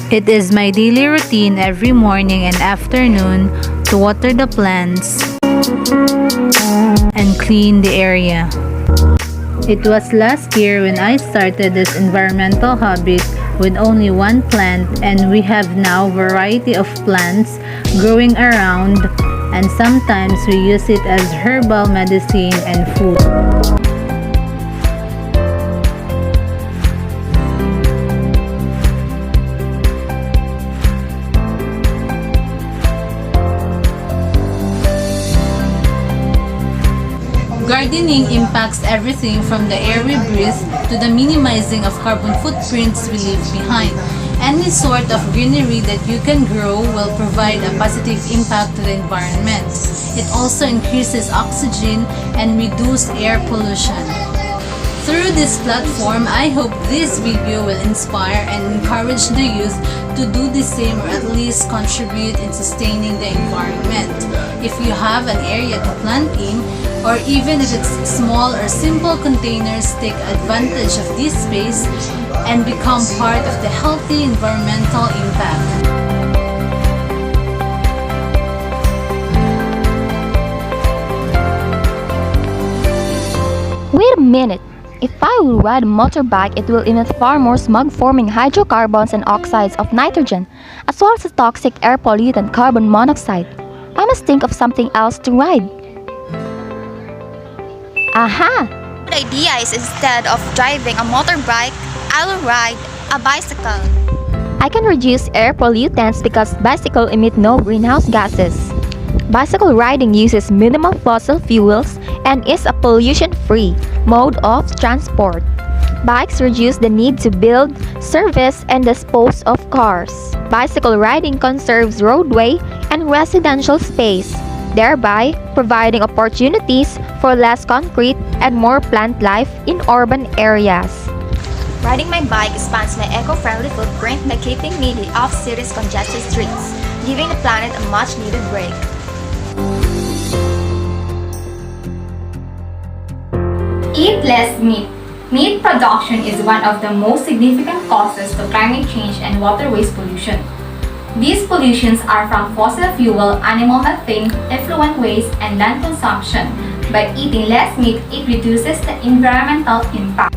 It is my daily routine every morning and afternoon to water the plants and clean the area. It was last year when I started this environmental habit with only one plant, and we have now variety of plants growing around, and sometimes we use it as herbal medicine and food. Gardening impacts everything from the air we breathe to the minimizing of carbon footprints we leave behind. Any sort of greenery that you can grow will provide a positive impact to the environment. It also increases oxygen and reduces air pollution. Through this platform, I hope this video will inspire and encourage the youth to do the same, or at least contribute in sustaining the environment. If you have an area to plant in, or even if it's small or simple containers, take advantage of this space and become part of the healthy environmental impact. Wait a minute! If I will ride a motorbike, it will emit far more smog-forming hydrocarbons and oxides of nitrogen, as well as the toxic air pollutant carbon monoxide. I must think of something else to ride. Aha! The idea is, instead of driving a motorbike, I will ride a bicycle. I can reduce air pollutants because bicycles emit no greenhouse gases. Bicycle riding uses minimal fossil fuels and is a pollution-free mode of transport. Bikes reduce the need to build, service, and dispose of cars. Bicycle riding conserves roadway and residential space, thereby providing opportunities for less concrete and more plant life in urban areas. Riding my bike expands my eco-friendly footprint by keeping me off city's congested streets, giving the planet a much-needed break. Eat less meat. Meat production is one of the most significant causes to climate change and waterways pollution. These pollutions are from fossil fuel, animal methane, effluent waste, and land consumption. By eating less meat, it reduces the environmental impact.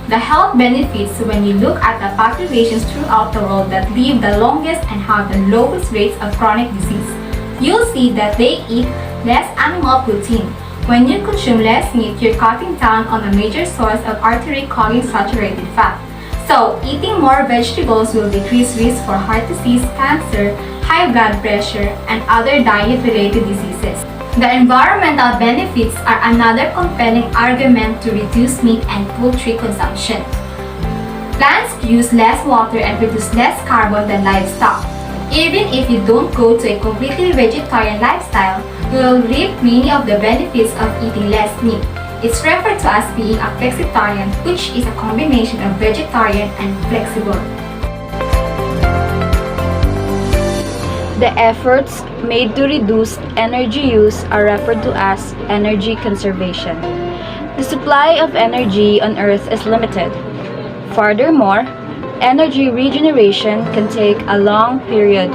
The health benefits: when you look at the populations throughout the world that live the longest and have the lowest rates of chronic disease, you'll see that they eat less animal protein. When you consume less meat, you're cutting down on a major source of artery-clogging saturated fat. So, eating more vegetables will decrease risk for heart disease, cancer, high blood pressure, and other diet-related diseases. The environmental benefits are another compelling argument to reduce meat and poultry consumption. Plants use less water and produce less carbon than livestock. Even if you don't go to a completely vegetarian lifestyle, you will reap many of the benefits of eating less meat. It's referred to as being a flexitarian, which is a combination of vegetarian and flexible. The efforts made to reduce energy use are referred to as energy conservation. The supply of energy on Earth is limited. Furthermore, energy regeneration can take a long period.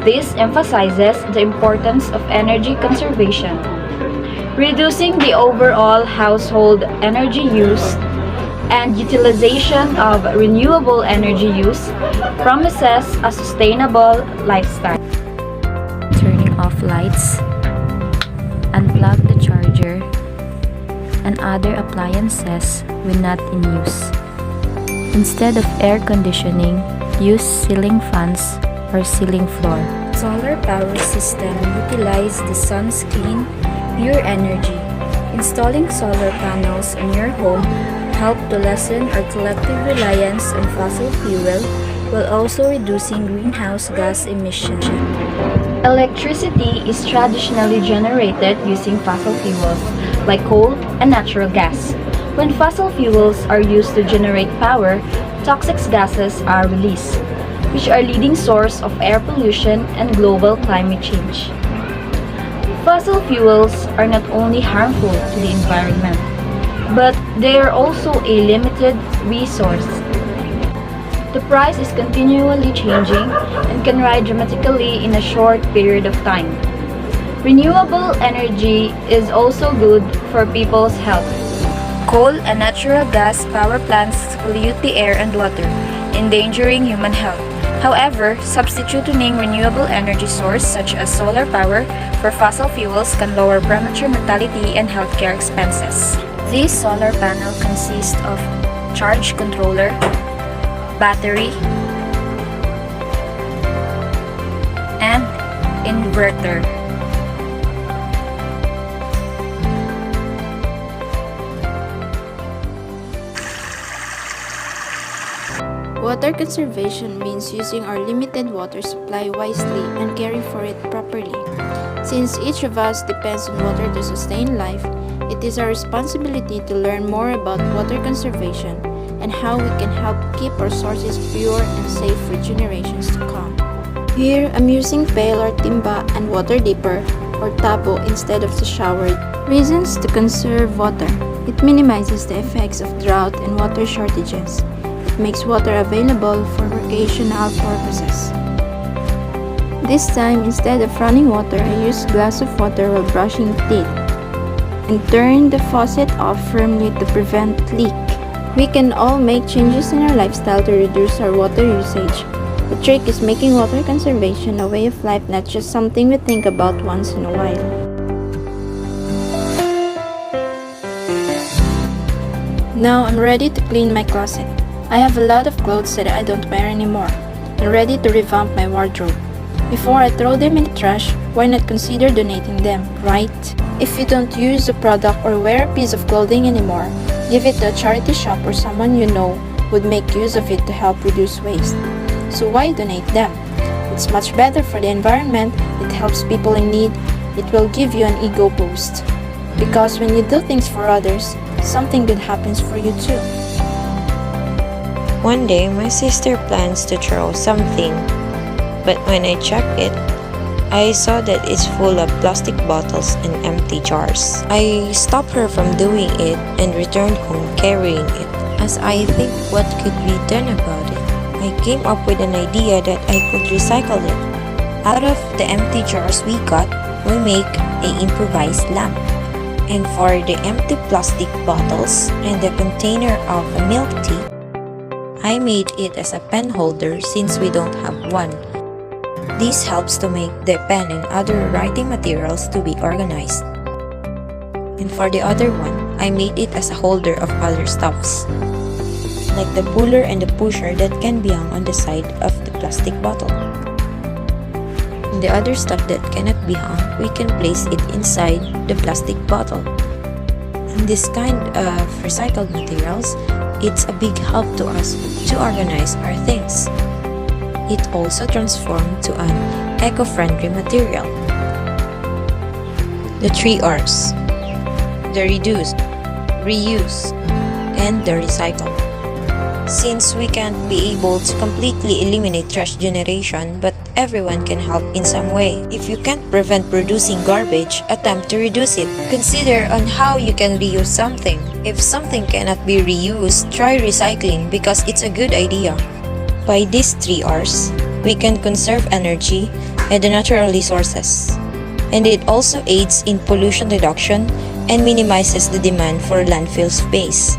This emphasizes the importance of energy conservation. Reducing the overall household energy use and utilization of renewable energy use promises a sustainable lifestyle. Turning off lights, unplug the charger, and other appliances when not in use. Instead of air conditioning, use ceiling fans or ceiling floor. Solar power system utilize the sun's clean, pure energy. Installing solar panels in your home help to lessen our collective reliance on fossil fuel while also reducing greenhouse gas emissions. Electricity is traditionally generated using fossil fuels like coal and natural gas. When fossil fuels are used to generate power, toxic gases are released, which are leading source of air pollution and global climate change. Fossil fuels are not only harmful to the environment, but they are also a limited resource. The price is continually changing and can rise dramatically in a short period of time. Renewable energy is also good for people's health. Coal and natural gas power plants pollute the air and water, endangering human health. However, substituting renewable energy source such as solar power for fossil fuels can lower premature mortality and healthcare expenses. This solar panel consists of charge controller, battery, and inverter. Water conservation means using our limited water supply wisely and caring for it properly. Since each of us depends on water to sustain life, it is our responsibility to learn more about water conservation and how we can help keep our sources pure and safe for generations to come. Here, I'm using pail or timba and water dipper or tabo instead of the shower. Reasons to conserve water. It minimizes the effects of drought and water shortages. It makes water available for recreational purposes. This time, instead of running water, I use a glass of water while brushing teeth and turn the faucet off firmly to prevent leak. We can all make changes in our lifestyle to reduce our water usage. The trick is making water conservation a way of life, not just something we think about once in a while. Now I'm ready to clean my closet. I have a lot of clothes that I don't wear anymore. I'm ready to revamp my wardrobe. Before I throw them in the trash, why not consider donating them, right? If you don't use a product or wear a piece of clothing anymore, give it to a charity shop or someone you know would make use of it to help reduce waste. So why donate them? It's much better for the environment, it helps people in need, it will give you an ego boost. Because when you do things for others, something good happens for you too. One day, my sister plans to throw something, but when I checked it, I saw that it's full of plastic bottles and empty jars. I stopped her from doing it and returned home carrying it. As I think what could be done about it, I came up with an idea that I could recycle it. Out of the empty jars we got, we make an improvised lamp. And for the empty plastic bottles and the container of a milk tea, I made it as a pen holder since we don't have one. This helps to make the pen and other writing materials to be organized. And for the other one, I made it as a holder of other stuffs, like the puller and the pusher that can be hung on the side of the plastic bottle. And the other stuff that cannot be hung, we can place it inside the plastic bottle. And this kind of recycled materials, it's a big help to us to organize our things. It also transformed to an eco-friendly material. The 3 R's: the reduce, reuse, and the recycle. Since we can't be able to completely eliminate trash generation, but everyone can help in some way. If you can't prevent producing garbage, attempt to reduce it. Consider on how you can reuse something. If something cannot be reused, try recycling because it's a good idea. By these 3 R's, we can conserve energy and the natural resources. And it also aids in pollution reduction and minimizes the demand for landfill space.